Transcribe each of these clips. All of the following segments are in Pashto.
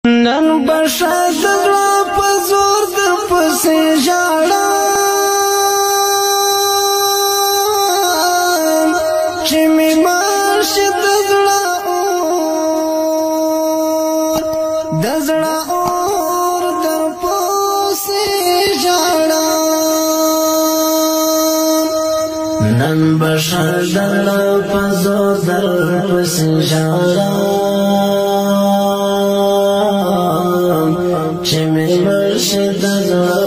نن بشد زړه په زور در پسې ژاړم چې مې مرشي د زړه اور در پسې ژاړم نن بشد زړه په زور در پسې ژاړم چې مې مرشي د زړه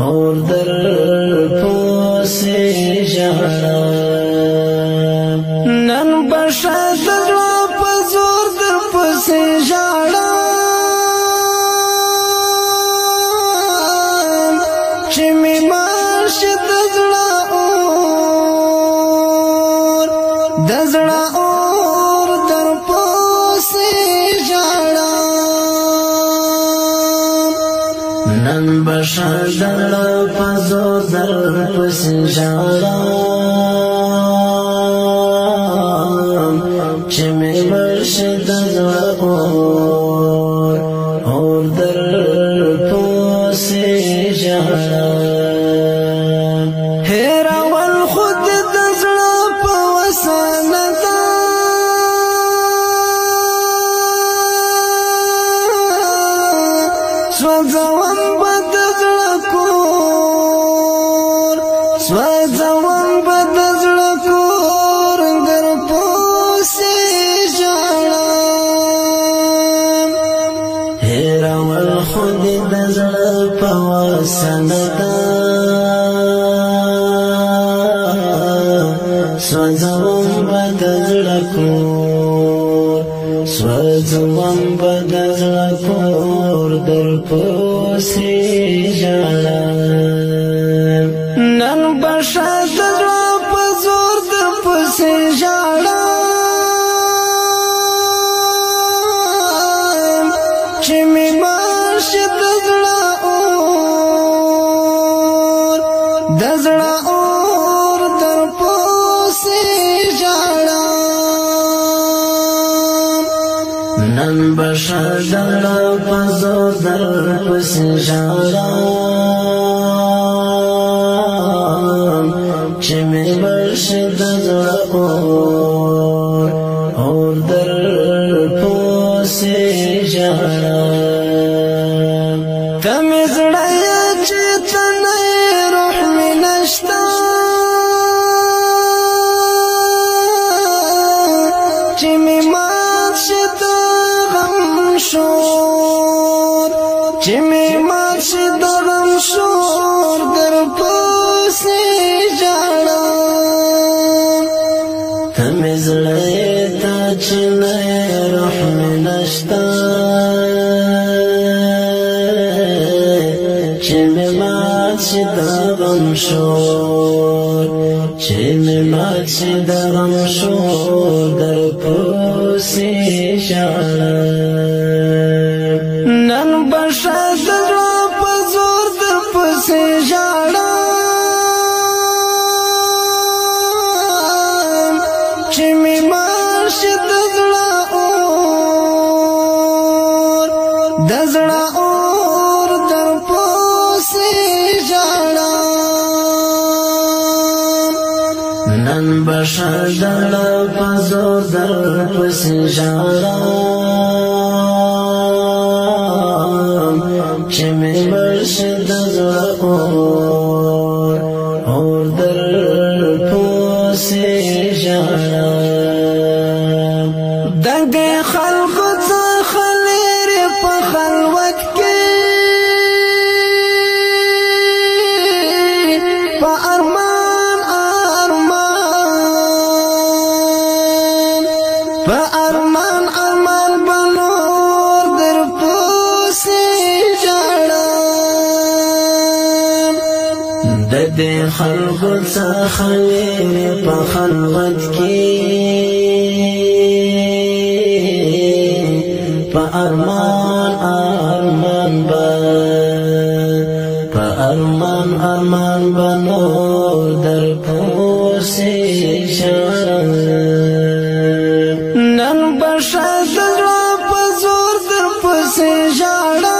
اور در پسې ژاړم نن بشد زړه په زور در پسې ژاړم چې مې مرشي د زړه اور در پسې نن بشد زړه په زور در پسې ژاړم چې مې مرشي د زړه اور در پسې ژاړم هېرول خود د زړه په وسه نه ده سوځوم به د زړه کور سوځوم به د زړه کور در پسې ژاړم هېرول خو دې د زړه په وسه نه ده سوځوم به د زړه کور سوځوم به د زړه کور در پسې ژاړم نن بشد زړه په زور در پسې ژاړم چې مې مرشي د زړه اور در پسې ژاړم نن بشد زړه په زور در پسې ژاړم چې مې مرشي د زړه اور در پسې ژاړم ته مې زړه یې چې ته نه یې روح مې نشته چې مې مات شي د غم شور چې مې مات شي د غم شور در پسې ژاړم ته مې زړه یې ته چې نه یې روح مې نشته چې مې مات شي د غم شور چې مې مات شي د غم شور در پسې ژاړم نن بشد زړه په زور در پسې ژاړم چې مې مرشي د زړه اور در پسې ژاړم نن بشد زړه په زور در پسې ژاړم چې مې مرشي د زړه اور در پسې ژاړم د دې خلکو څخه لرې په خلوت کې په ارمان به نور در پسې ژاړم د دې خلکو څخه لرې په خلوت کې په ارمان به نور در پسې ژاړم نن بشد زړه په ژړا